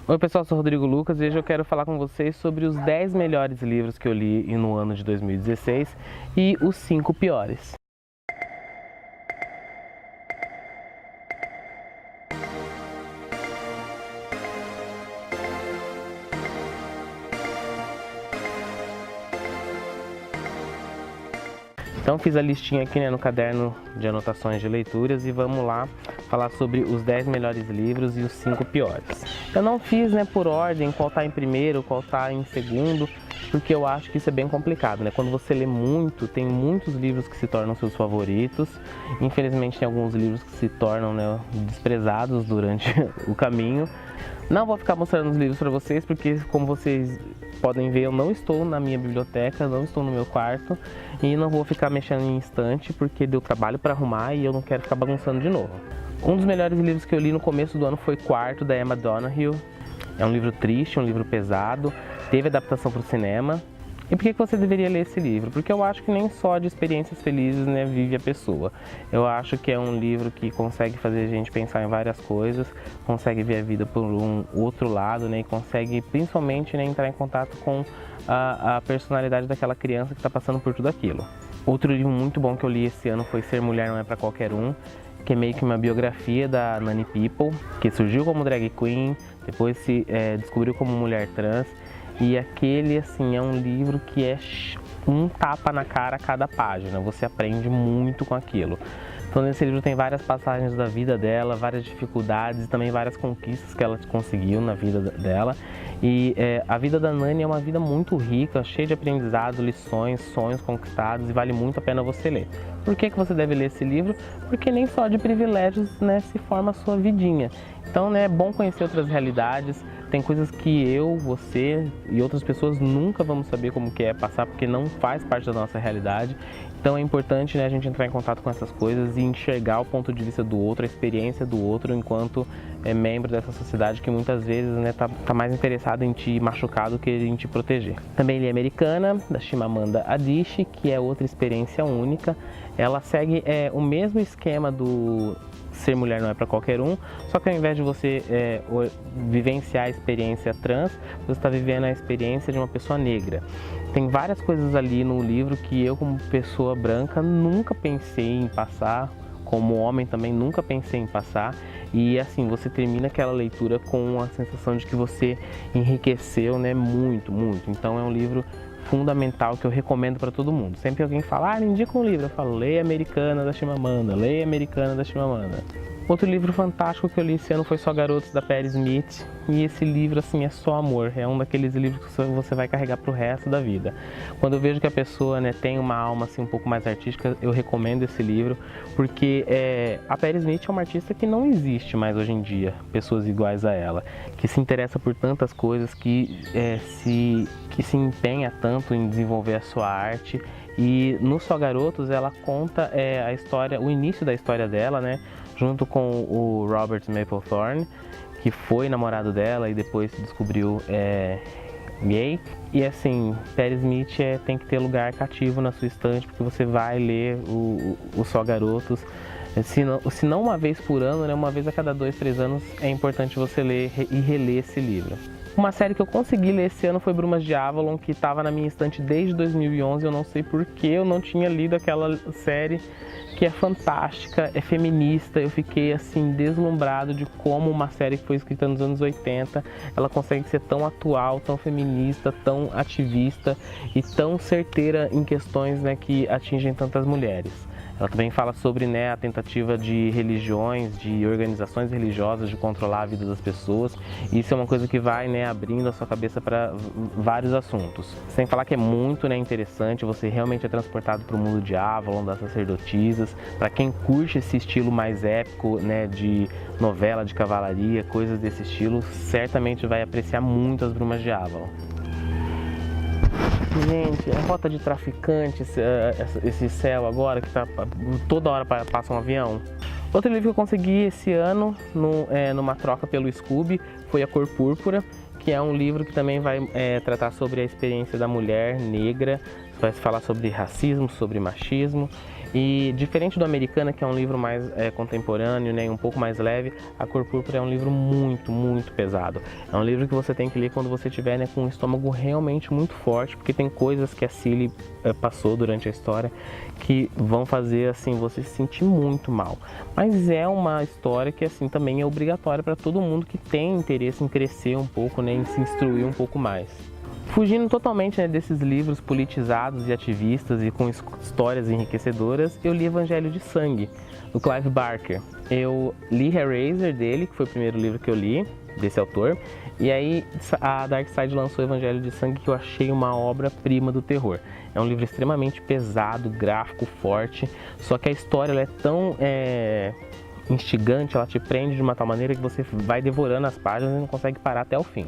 Oi pessoal, eu sou o Rodrigo Lucas e hoje eu quero falar com vocês sobre os 10 melhores livros que eu li no ano de 2016 e os 5 piores. Então fiz a listinha aqui no caderno de anotações de leituras e vamos lá falar sobre os 10 melhores livros e os 5 piores. Eu não fiz por ordem qual está em primeiro, qual está em segundo, porque eu acho que isso é bem complicado, Quando você lê muito, tem muitos livros que se tornam seus favoritos. Infelizmente tem alguns livros que se tornam desprezados durante o caminho. Não vou ficar mostrando os livros para vocês, porque como vocês podem ver, eu não estou na minha biblioteca, não estou no meu quarto e não vou ficar mexendo em estante, porque deu trabalho para arrumar e eu não quero ficar bagunçando de novo. Um dos melhores livros que eu li no começo do ano foi Quarto, da Emma Donoghue. É um livro triste, um livro pesado, teve adaptação para o cinema. E por que você deveria ler esse livro? Porque eu acho que nem só de experiências felizes vive a pessoa. Eu acho que é um livro que consegue fazer a gente pensar em várias coisas, consegue ver a vida por um outro lado, e consegue principalmente entrar em contato com a personalidade daquela criança que está passando por tudo aquilo. Outro livro muito bom que eu li esse ano foi Ser Mulher Não É Pra Qualquer Um, que é meio que uma biografia da Nanny People, que surgiu como drag queen, depois se descobriu como mulher trans. E aquele, é um livro que é um tapa na cara a cada página, você aprende muito com aquilo. Então nesse livro tem várias passagens da vida dela, várias dificuldades e também várias conquistas que ela conseguiu na vida dela. E a vida da Nanny é uma vida muito rica, cheia de aprendizado, lições, sonhos conquistados e vale muito a pena você ler. Por que você deve ler esse livro? Porque nem só de privilégios se forma a sua vidinha. Então é bom conhecer outras realidades, tem coisas que eu, você e outras pessoas nunca vamos saber como que é passar, porque não faz parte da nossa realidade. Então é importante a gente entrar em contato com essas coisas e enxergar o ponto de vista do outro, a experiência do outro enquanto membro dessa sociedade que muitas vezes tá mais interessado em te machucar do que em te proteger. Também li Americana, da Chimamanda Adichie, que é outra experiência única. Ela segue o mesmo esquema do Ser Mulher Não É Pra Qualquer Um, só que ao invés de você vivenciar a experiência trans, você está vivendo a experiência de uma pessoa negra. Tem várias coisas ali no livro que eu, como pessoa branca, nunca pensei em passar, como homem também nunca pensei em passar. E você termina aquela leitura com a sensação de que você enriqueceu muito, muito. Então é um livro fundamental que eu recomendo para todo mundo. Sempre alguém fala, me indica um livro, eu falo, leia Americana, da Chimamanda, leia Americana, da Chimamanda. Outro livro fantástico que eu li esse ano foi Só Garotos, da Patti Smith, e esse livro é só amor, é um daqueles livros que você vai carregar pro resto da vida. Quando eu vejo que a pessoa tem uma alma um pouco mais artística, eu recomendo esse livro, porque a Patti Smith é uma artista que não existe mais hoje em dia, pessoas iguais a ela, que se interessa por tantas coisas, que se empenha tanto em desenvolver a sua arte. E no Só Garotos ela conta a história, o início da história dela, junto com o Robert Mapplethorne, que foi namorado dela e depois se descobriu gay. E Patti Smith tem que ter lugar cativo na sua estante, porque você vai ler o Só Garotos, se não uma vez por ano, uma vez a cada 2, 3 anos, é importante você ler e reler esse livro. Uma série que eu consegui ler esse ano foi Brumas de Avalon, que estava na minha estante desde 2011, eu não sei por que eu não tinha lido aquela série, que é fantástica, é feminista. Eu fiquei deslumbrado de como uma série que foi escrita nos anos 80, ela consegue ser tão atual, tão feminista, tão ativista e tão certeira em questões que atingem tantas mulheres. Ela também fala sobre a tentativa de religiões, de organizações religiosas de controlar a vida das pessoas. Isso é uma coisa que vai abrindo a sua cabeça para vários assuntos. Sem falar que é muito interessante, você realmente é transportado para o mundo de Avalon, das sacerdotisas. Para quem curte esse estilo mais épico, de novela, de cavalaria, coisas desse estilo, certamente vai apreciar muito as Brumas de Avalon. Gente, a rota de traficantes, esse céu agora que toda hora passa um avião. Outro livro que eu consegui esse ano, numa troca pelo Scooby, foi A Cor Púrpura, que é um livro que também vai tratar sobre a experiência da mulher negra, vai falar sobre racismo, sobre machismo. E diferente do Americana, que é um livro mais contemporâneo, né, um pouco mais leve, A Cor Púrpura é um livro muito, muito pesado. É um livro que você tem que ler quando você estiver, né, com o estômago realmente muito forte, porque tem coisas que a Cilly passou durante a história que vão fazer assim você se sentir muito mal. Mas é uma história que assim também é obrigatória para todo mundo que tem interesse em crescer um pouco, né, em se instruir um pouco mais. Fugindo totalmente, né, desses livros politizados e ativistas e com histórias enriquecedoras, eu li Evangelho de Sangue, do Clive Barker. Eu li Hellraiser dele, que foi o primeiro livro que eu li, desse autor, e aí a Dark Side lançou Evangelho de Sangue, que eu achei uma obra-prima do terror. É um livro extremamente pesado, gráfico, forte, só que a história ela é tão instigante, ela te prende de uma tal maneira que você vai devorando as páginas e não consegue parar até o fim.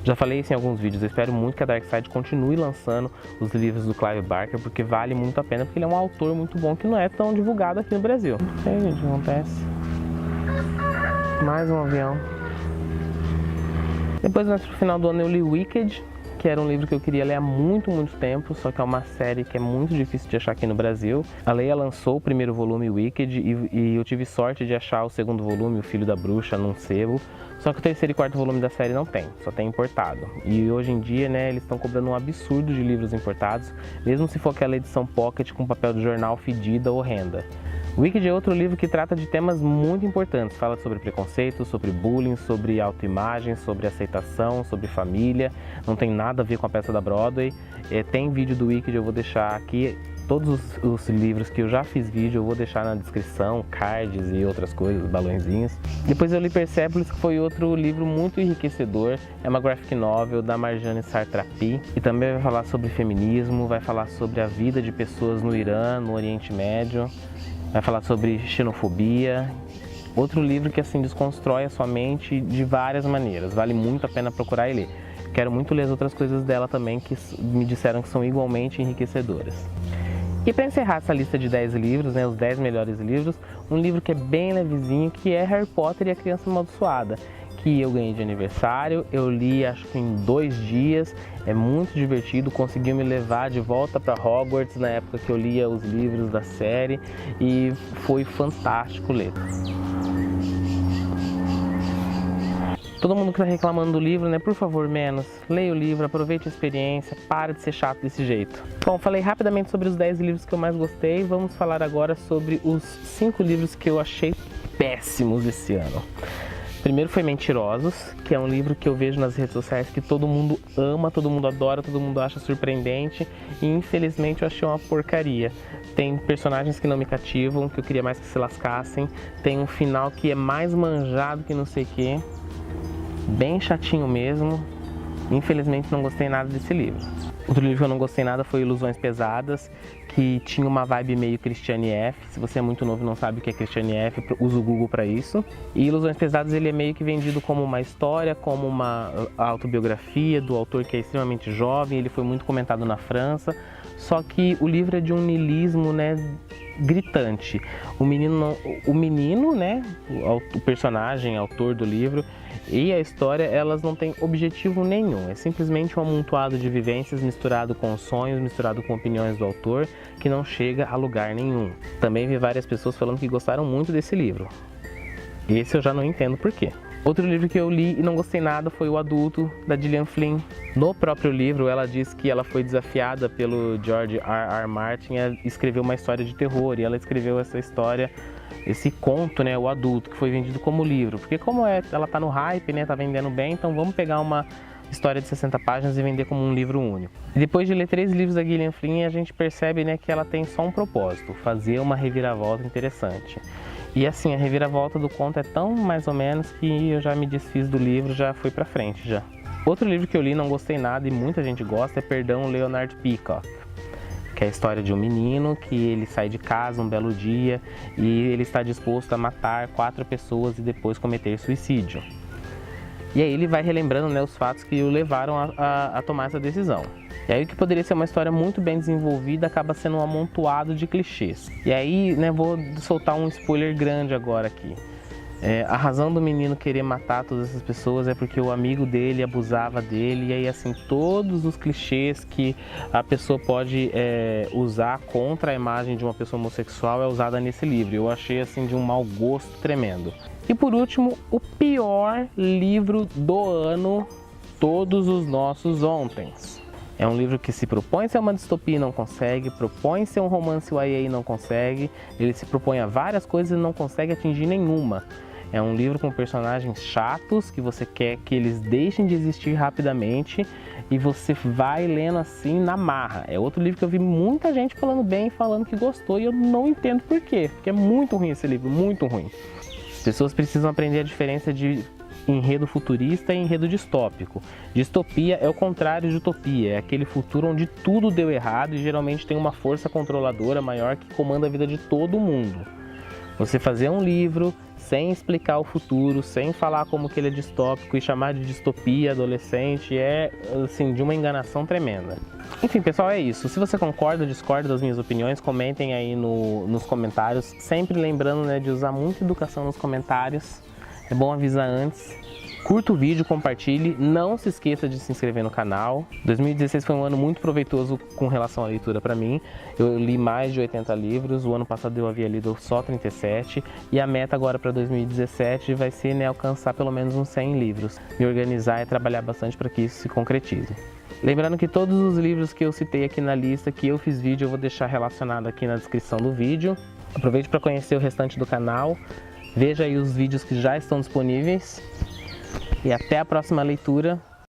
Já falei isso em alguns vídeos, eu espero muito que a Dark Side continue lançando os livros do Clive Barker, porque vale muito a pena, porque ele é um autor muito bom que não é tão divulgado aqui no Brasil. Não sei, gente, o que acontece. Mais um avião. Depois, mais pro final do ano, eu li Wicked, que era um livro que eu queria ler há muito, muito tempo, só que é uma série que é muito difícil de achar aqui no Brasil. A Leia lançou o primeiro volume, Wicked, e eu tive sorte de achar o segundo volume, O Filho da Bruxa, num sebo. Só que o terceiro e quarto volume da série não tem, só tem importado. E hoje em dia, né, eles estão cobrando um absurdo de livros importados, mesmo se for aquela edição pocket com papel de jornal fedida, horrenda. Wicked é outro livro que trata de temas muito importantes, fala sobre preconceito, sobre bullying, sobre autoimagem, sobre aceitação, sobre família, não tem nada a ver com a peça da Broadway. Tem vídeo do Wicked, eu vou deixar aqui, todos os livros que eu já fiz vídeo eu vou deixar na descrição, cards e outras coisas, balõezinhos. Depois eu li Persepolis, que foi outro livro muito enriquecedor, é uma graphic novel da Marjane Satrapi, e também vai falar sobre feminismo, vai falar sobre a vida de pessoas no Irã, no Oriente Médio, vai falar sobre xenofobia. Outro livro que assim desconstrói a sua mente de várias maneiras, vale muito a pena procurar e ler. Quero muito ler as outras coisas dela também, que me disseram que são igualmente enriquecedoras. E para encerrar essa lista de 10 livros, né, os 10 melhores livros, um livro que é bem levezinho, que é Harry Potter e a Criança Amaldiçoada, que eu ganhei de aniversário, eu li acho que em 2 dias, é muito divertido, conseguiu me levar de volta para Hogwarts na época que eu lia os livros da série e foi fantástico ler. Todo mundo que está reclamando do livro, né? Por favor, menos. Leia o livro, aproveite a experiência, para de ser chato desse jeito. Bom, falei rapidamente sobre os 10 livros que eu mais gostei, vamos falar agora sobre os 5 livros que eu achei péssimos esse ano. Primeiro foi Mentirosos, que é um livro que eu vejo nas redes sociais que todo mundo ama, todo mundo adora, todo mundo acha surpreendente e infelizmente eu achei uma porcaria. Tem personagens que não me cativam, que eu queria mais que se lascassem, tem um final que é mais manjado que não sei o que. Bem chatinho mesmo, infelizmente não gostei nada desse livro. Outro livro que eu não gostei nada foi Ilusões Pesadas, que tinha uma vibe meio Christiane F. Se você é muito novo e não sabe o que é Christiane F, usa o Google para isso. E Ilusões Pesadas ele é meio que vendido como uma história, como uma autobiografia do autor que é extremamente jovem, ele foi muito comentado na França, só que o livro é de um niilismo, né, gritante. O menino, né, o personagem, autor do livro, e a história, elas não têm objetivo nenhum, é simplesmente um amontoado de vivências misturado com sonhos, misturado com opiniões do autor, que não chega a lugar nenhum. Também vi várias pessoas falando que gostaram muito desse livro. Esse eu já não entendo por quê. Outro livro que eu li e não gostei nada foi O Adulto, da Gillian Flynn. No próprio livro, ela diz que ela foi desafiada pelo George R. R. Martin a escrever uma história de terror, e ela escreveu essa história, esse conto, né, O Adulto, que foi vendido como livro. Porque como ela tá no hype, né, tá vendendo bem, então vamos pegar uma história de 60 páginas e vender como um livro único. E depois de ler 3 livros da Gillian Flynn, a gente percebe, né, que ela tem só um propósito, fazer uma reviravolta interessante. E assim, a reviravolta do conto é tão mais ou menos que eu já me desfiz do livro, já fui pra frente já. Outro livro que eu li, não gostei nada e muita gente gosta, é Perdão, Leonard Peacock, que é a história de um menino que ele sai de casa um belo dia e ele está disposto a matar 4 pessoas e depois cometer suicídio. E aí ele vai relembrando, né, os fatos que o levaram a tomar essa decisão. E aí o que poderia ser uma história muito bem desenvolvida acaba sendo um amontoado de clichês. E aí, né, vou soltar um spoiler grande agora aqui. A razão do menino querer matar todas essas pessoas é porque o amigo dele abusava dele, e aí assim, todos os clichês que a pessoa pode usar contra a imagem de uma pessoa homossexual é usada nesse livro. Eu achei assim de um mau gosto tremendo. E por último, o pior livro do ano, Todos os Nossos Ontens. É um livro que se propõe ser uma distopia e não consegue, propõe ser um romance YA e não consegue, ele se propõe a várias coisas e não consegue atingir nenhuma. É um livro com personagens chatos, que você quer que eles deixem de existir rapidamente e você vai lendo assim na marra. É outro livro que eu vi muita gente falando bem, falando que gostou, e eu não entendo por quê, porque é muito ruim esse livro, muito ruim. As pessoas precisam aprender a diferença de enredo futurista e enredo distópico. Distopia é o contrário de utopia, é aquele futuro onde tudo deu errado e geralmente tem uma força controladora maior que comanda a vida de todo mundo. Você fazer um livro sem explicar o futuro, sem falar como que ele é distópico e chamar de distopia adolescente é assim, de uma enganação tremenda. Enfim, pessoal, é isso. Se você concorda ou discorda das minhas opiniões, comentem aí nos comentários. Sempre lembrando, né, de usar muita educação nos comentários. É bom avisar antes. Curta o vídeo, compartilhe, não se esqueça de se inscrever no canal. 2016 foi um ano muito proveitoso com relação à leitura para mim. Eu li mais de 80 livros, o ano passado eu havia lido só 37 e a meta agora para 2017 vai ser, né, alcançar pelo menos uns 100 livros. Me organizar e trabalhar bastante para que isso se concretize. Lembrando que todos os livros que eu citei aqui na lista, que eu fiz vídeo, eu vou deixar relacionado aqui na descrição do vídeo. Aproveite para conhecer o restante do canal, veja aí os vídeos que já estão disponíveis. E até a próxima leitura.